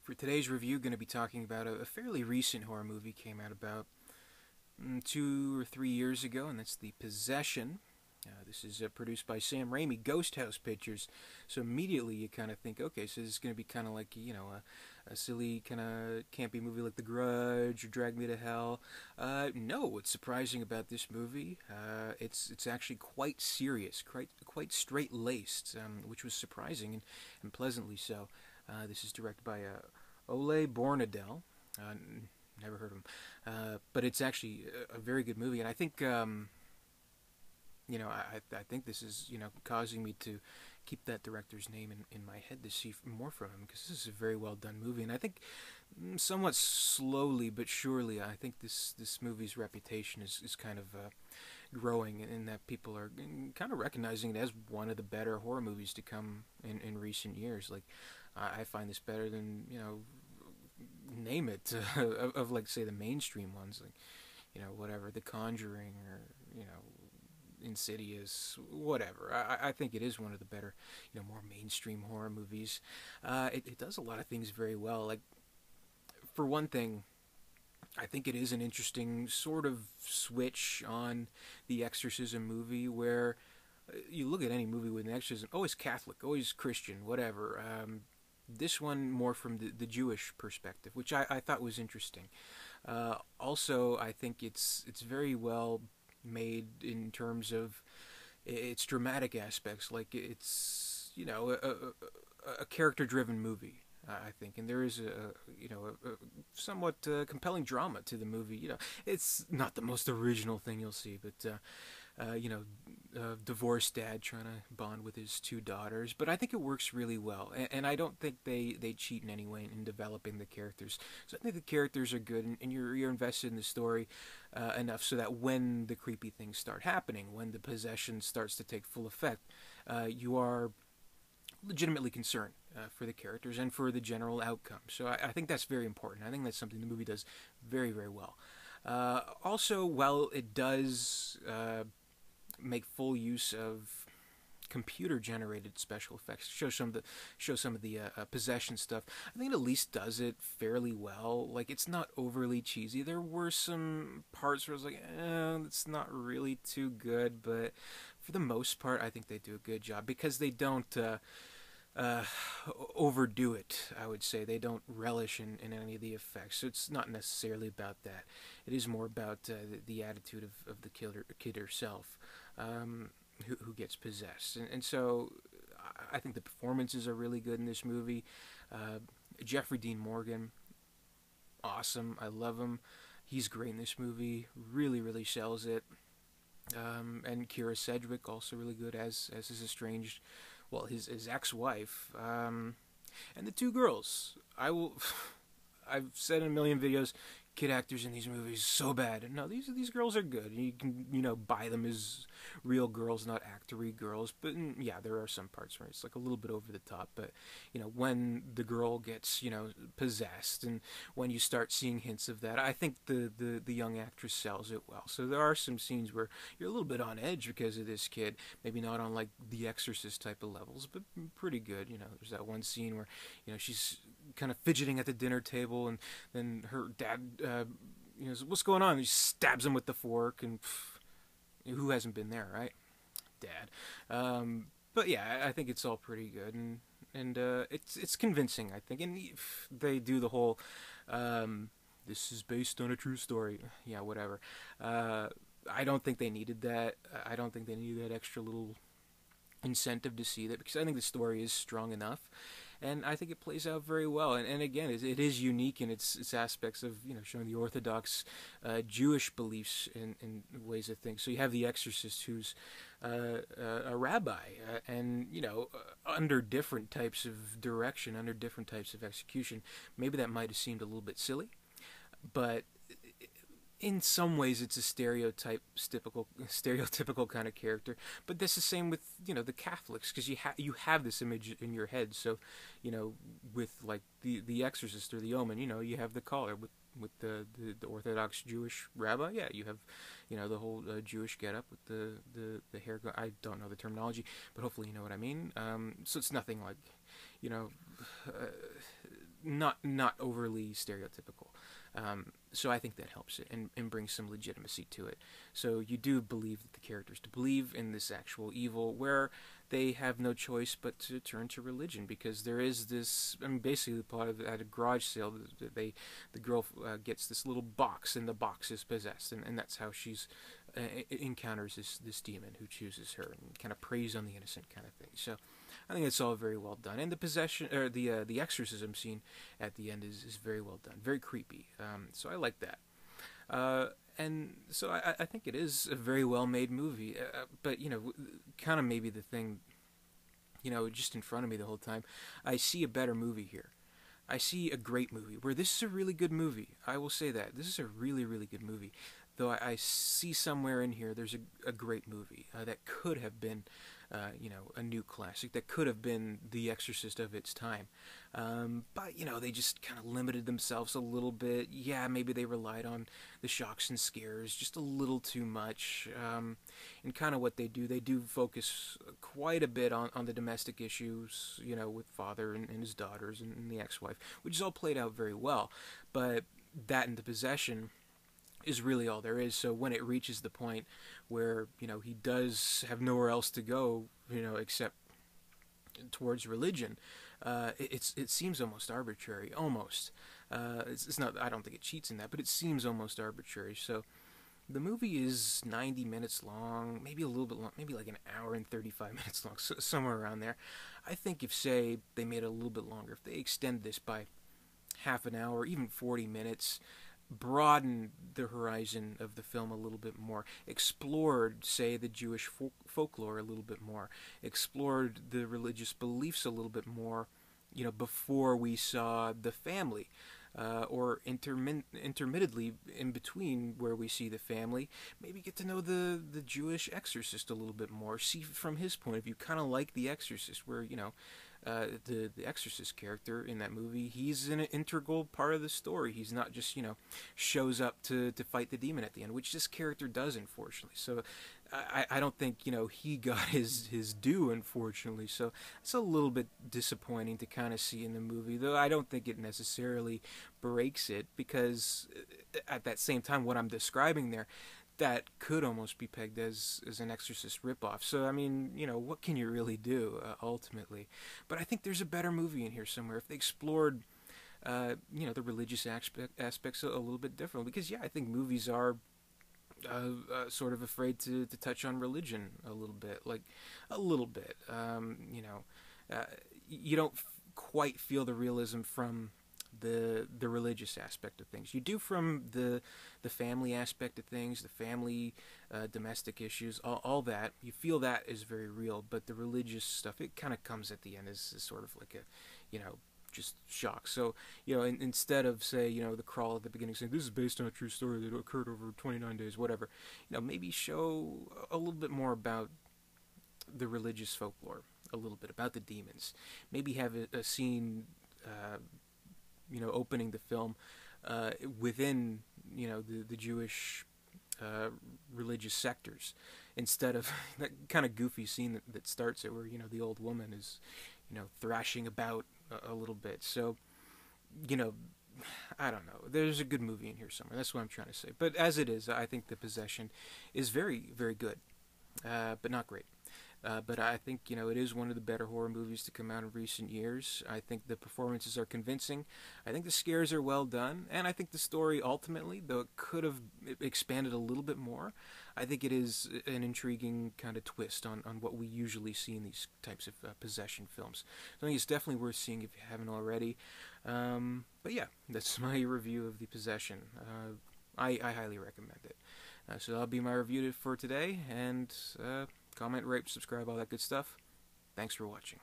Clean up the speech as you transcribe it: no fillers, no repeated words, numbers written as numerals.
For today's review, going to be talking about a fairly recent horror movie. Came out about 2 or 3 years ago, and that's The Possession. This is produced by Sam Raimi, Ghost House Pictures. So immediately you kind of think, okay, so this is going to be kind of like, a silly kind of campy movie like The Grudge or Drag Me to Hell. No, what's surprising about this movie, it's actually quite serious, quite straight laced, which was surprising and pleasantly so. This is directed by Ole Bornedal. Never heard of him, but it's actually a very good movie, and I think I think this is causing me to keep that director's name in my head to see more from him, because this is a very well done movie, and I think somewhat slowly but surely, I think this movie's reputation is kind of growing, in that people are kind of recognizing it as one of the better horror movies to come in recent years. Like, I find this better than name it of like, say, the mainstream ones, like whatever, The Conjuring, or Insidious, whatever. I think it is one of the better, more mainstream horror movies. It does a lot of things very well. Like, for one thing, I think it is an interesting sort of switch on the exorcism movie, where you look at any movie with an exorcism, always Catholic, always Christian, whatever. This one more from the Jewish perspective, which I thought was interesting. Also, I think it's very well made in terms of its dramatic aspects. Like, it's a character driven movie, I think, and there is a somewhat compelling drama to the movie. It's not the most original thing you'll see, but divorced dad trying to bond with his two daughters, but I think it works really well, and I don't think they cheat in any way in developing the characters. So I think the characters are good, and you're invested in the story enough so that when the creepy things start happening, when the possession starts to take full effect, you are legitimately concerned for the characters and for the general outcome. So I think that's very important. I think that's something the movie does very, very well. Also, while it does make full use of computer generated special effects, show some of the possession stuff, I think it at least does it fairly well. Like, it's not overly cheesy. There were some parts where I was like, it's not really too good, but for the most part I think they do a good job, because they don't overdo it. I would say they don't relish in any of the effects, so it's not necessarily about that. It is more about the attitude of the kid herself, who gets possessed, and so I think the performances are really good in this movie. Jeffrey Dean Morgan, awesome. I love him. He's great in this movie. Really, really sells it. And Kira Sedgwick, also really good as his estranged, well, his ex-wife. And the two girls. I've said in a million videos, kid actors in these movies so bad. No, these girls are good. You can buy them as real girls, not actory girls. But yeah, there are some parts where it's like a little bit over the top. But when the girl gets possessed, and when you start seeing hints of that, I think the young actress sells it well. So there are some scenes where you're a little bit on edge because of this kid. Maybe not on like The Exorcist type of levels, but pretty good. There's that one scene where she's kind of fidgeting at the dinner table, and then her dad says, "What's going on?" And he stabs him with the fork, and who hasn't been there, right? Dad. But yeah, I think it's all pretty good, and it's convincing, I think. And they do the whole this is based on a true story. Yeah, whatever. I don't think they needed that. I don't think they needed that extra little incentive to see that, because I think the story is strong enough, and I think it plays out very well. And again, it is unique in its aspects of showing the Orthodox Jewish beliefs in ways of things. So you have the Exorcist, who's a rabbi, and under different types of direction, under different types of execution, maybe that might have seemed a little bit silly, but in some ways it's a stereotypical kind of character. But that's the same with the Catholics, because you have this image in your head. So with like the Exorcist or the Omen, you have the collar with the Orthodox Jewish rabbi. Yeah, you have the whole Jewish getup with the hair. I don't know the terminology, but hopefully you know what I mean. So it's nothing like not overly stereotypical. So I think that helps it and brings some legitimacy to it. So you do believe that the characters to believe in this actual evil, where they have no choice but to turn to religion, because there is this. I mean, basically, the plot of at a garage sale, the girl gets this little box, and the box is possessed, and that's how she's encounters this demon who chooses her and kind of preys on the innocent kind of thing. So I think it's all very well done, and the possession or the exorcism scene at the end is very well done, very creepy. So I like that. And so I think it is a very well made movie. But kind of maybe the thing, just in front of me the whole time, I see a better movie here. I see a great movie where this is a really good movie. I will say that this is a really, really good movie. Though I see somewhere in here there's a great movie that could have been, a new classic, that could have been The Exorcist of its time. But they just kind of limited themselves a little bit. Yeah, maybe they relied on the shocks and scares just a little too much. And kind of what they do focus quite a bit on the domestic issues, with father and his daughters and the ex-wife, which is all played out very well. But that and the possession is really all there is. So when it reaches the point where he does have nowhere else to go, except towards religion, it seems almost arbitrary. Almost, it's not. I don't think it cheats in that, but it seems almost arbitrary. So the movie is 90 minutes long, maybe a little bit long, maybe like an hour and 35 minutes long, so somewhere around there. I think if, say, they made it a little bit longer, if they extend this by half an hour, even 40 minutes, broadened the horizon of the film a little bit more, explored, say, the Jewish folklore a little bit more, explored the religious beliefs a little bit more, before we saw the family, or intermittently in between where we see the family, maybe get to know the Jewish exorcist a little bit more, see from his point of view, kind of like The Exorcist, where, the Exorcist character in that movie, he's an integral part of the story. He's not just, shows up to fight the demon at the end, which this character does, unfortunately. So I don't think, he got his due, unfortunately. So it's a little bit disappointing to kind of see in the movie, though I don't think it necessarily breaks it, because at that same time, what I'm describing there, that could almost be pegged as an Exorcist ripoff. So, I mean, what can you really do, ultimately? But I think there's a better movie in here somewhere if they explored, the religious aspects a little bit differently. Because, yeah, I think movies are sort of afraid to touch on religion a little bit. Like, a little bit. You don't quite feel the realism from the religious aspect of things. You do from the family aspect of things, the family domestic issues, all that. You feel that is very real, but the religious stuff, it kind of comes at the end as sort of like a, just shock. So, instead of, say, the crawl at the beginning saying this is based on a true story that occurred over 29 days, whatever, maybe show a little bit more about the religious folklore, a little bit about the demons. Maybe have a scene, opening the film within, the Jewish religious sectors, instead of that kind of goofy scene that starts it, where, the old woman is, thrashing about a little bit. So, I don't know. There's a good movie in here somewhere. That's what I'm trying to say. But as it is, I think The Possession is very, very good, but not great. But I think, it is one of the better horror movies to come out in recent years. I think the performances are convincing. I think the scares are well done. And I think the story, ultimately, though it could have expanded a little bit more, I think it is an intriguing kind of twist on what we usually see in these types of possession films. So I think it's definitely worth seeing if you haven't already. But yeah, that's my review of The Possession. I highly recommend it. So that'll be my review for today, and comment, rate, subscribe, all that good stuff. Thanks for watching.